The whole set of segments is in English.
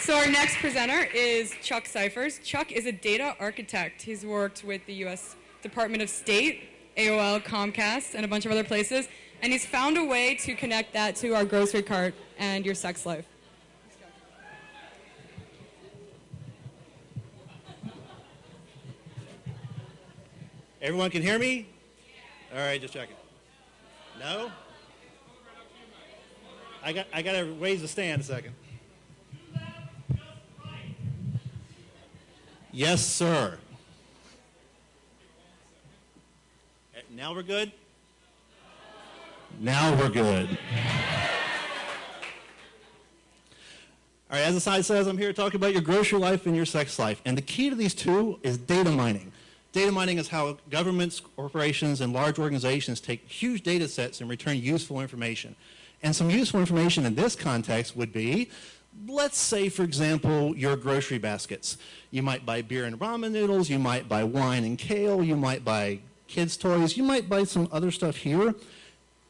So our next presenter is Chuck Cyphers. Chuck is a data architect. He's worked with the U.S. Department of State, AOL, Comcast, and a bunch of other places, and he's found a way to connect that to our grocery cart and your sex life. Everyone can hear me? All right, just checking. No? I got to raise the stand a second. Yes, sir. Now we're good? Now we're good. All right, as the slide says, I'm here to talk about your grocery life and your sex life. And the key to these two is data mining. Data mining is how governments, corporations, and large organizations take huge data sets and return useful information. And some useful information in this context would be, let's say, for example, your grocery baskets. You might buy beer and ramen noodles, you might buy wine and kale, you might buy kids' toys, you might buy some other stuff here.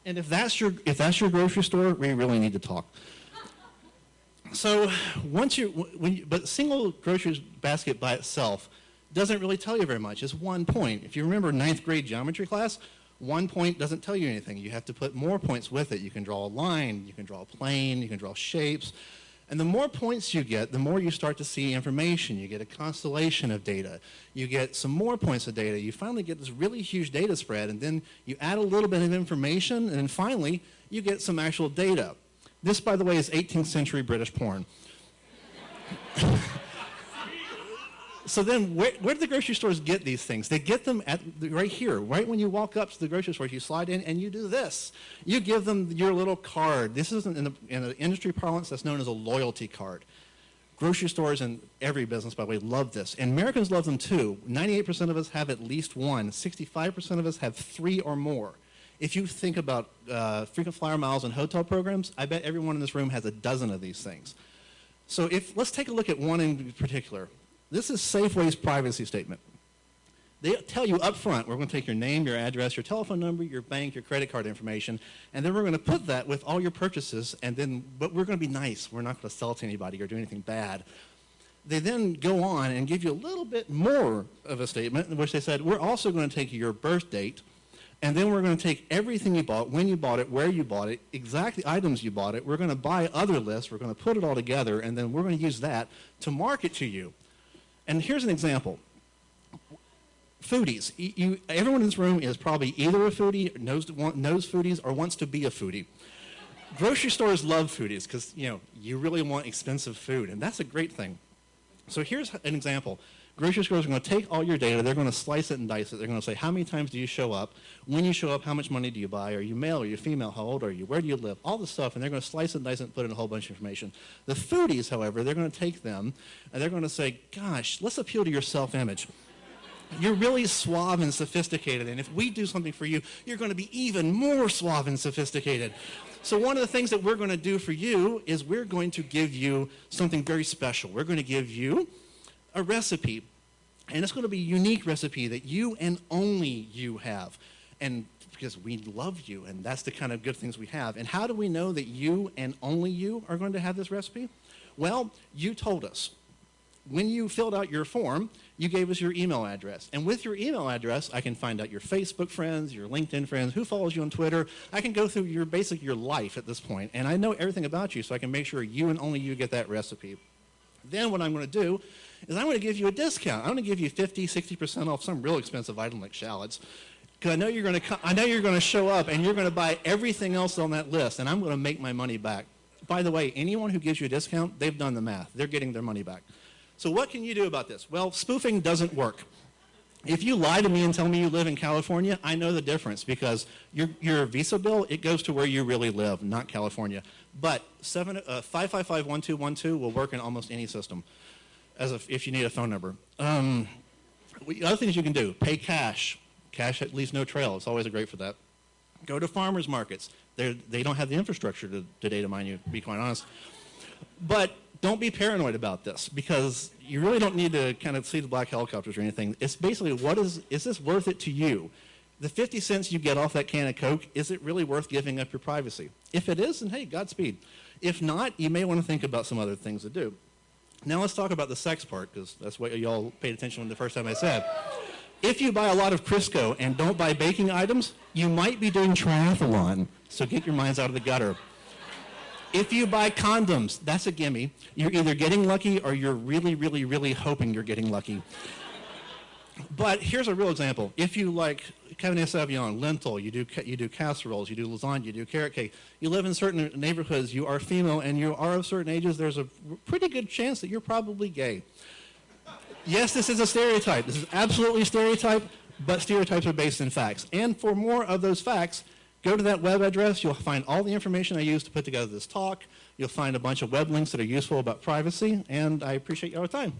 And if that's your grocery store, we really need to talk. So but single grocery basket by itself doesn't really tell you very much. It's 1 point. If you remember 9th grade geometry class, 1 point doesn't tell you anything. You have to put more points with it. You can draw a line, you can draw a plane, you can draw shapes. And the more points you get, the more you start to see information. You get a constellation of data. You get some more points of data. You finally get this really huge data spread, and then you add a little bit of information, and then finally you get some actual data. This, by the way, is 18th century British porn. So then where do the grocery stores get these things? They get them right here. Right when you walk up to the grocery store, you slide in and you do this. You give them your little card. This is in the industry parlance that's known as a loyalty card. Grocery stores and every business, by the way, love this. And Americans love them too. 98% of us have at least one. 65% of us have 3 or more. If you think about frequent flyer miles and hotel programs, I bet everyone in this room has a dozen of these things. So let's take a look at one in particular. This is Safeway's privacy statement. They tell you up front, we're going to take your name, your address, your telephone number, your bank, your credit card information, and then we're going to put that with all your purchases, but we're going to be nice. We're not going to sell it to anybody or do anything bad. They then go on and give you a little bit more of a statement in which they said, we're also going to take your birth date, and then we're going to take everything you bought, when you bought it, where you bought it, exactly items you bought it. We're going to buy other lists. We're going to put it all together, and then we're going to use that to market to you. And here's an example. Foodies. Everyone in this room is probably either a foodie, knows foodies, or wants to be a foodie. Grocery stores love foodies because you really want expensive food, and that's a great thing. So here's an example. Grocery stores are going to take all your data, they're going to slice it and dice it. They're going to say, how many times do you show up? When you show up, how much money do you buy? Are you male? Are you female? How old are you? Where do you live? All this stuff, and they're going to slice it and dice it and put in a whole bunch of information. The foodies, however, they're going to take them, and they're going to say, gosh, let's appeal to your self-image. You're really suave and sophisticated, and if we do something for you, you're going to be even more suave and sophisticated. So one of the things that we're going to do for you is we're going to give you something very special. We're going to give you a recipe, and it's going to be a unique recipe that you and only you have, and because we love you, and that's the kind of good things we have. And how do we know that you and only you are going to have this recipe? Well, you told us. When you filled out your form, you gave us your email address. And with your email address, I can find out your Facebook friends, your LinkedIn friends, who follows you on Twitter. I can go through your life at this point, and I know everything about you, so I can make sure you and only you get that recipe. Then what I'm going to do is I'm going to give you a discount. I'm going to give you 50, 60% off some real expensive item like shallots, because I know you're going to show up and you're going to buy everything else on that list, and I'm going to make my money back. By the way, anyone who gives you a discount, they've done the math. They're getting their money back. So what can you do about this? Well, spoofing doesn't work. If you lie to me and tell me you live in California, I know the difference because your Visa bill, it goes to where you really live, not California. But 555-1212 will work in almost any system if you need a phone number. Other things you can do, pay cash. Cash leaves no trail. It's always great for that. Go to farmers markets. They don't have the infrastructure to data mine you, to be quite honest. But don't be paranoid about this because you really don't need to kind of see the black helicopters or anything. It's basically, is this worth it to you? The 50 cents you get off that can of Coke, is it really worth giving up your privacy? If it is, then hey, Godspeed. If not, you may want to think about some other things to do. Now let's talk about the sex part, because that's what y'all paid attention to the first time I said. If you buy a lot of Crisco and don't buy baking items, you might be doing triathlon, so get your minds out of the gutter. If you buy condoms, that's a gimme. You're either getting lucky or you're really, really, really hoping you're getting lucky. But here's a real example. If you like Cabernet Sauvignon, lentil, you do casseroles, you do lasagna, you do carrot cake, you live in certain neighborhoods, you are female, and you are of certain ages, there's a pretty good chance that you're probably gay. Yes, this is a stereotype. This is absolutely a stereotype, but stereotypes are based in facts. And for more of those facts, go to that web address. You'll find all the information I used to put together this talk. You'll find a bunch of web links that are useful about privacy, and I appreciate your time.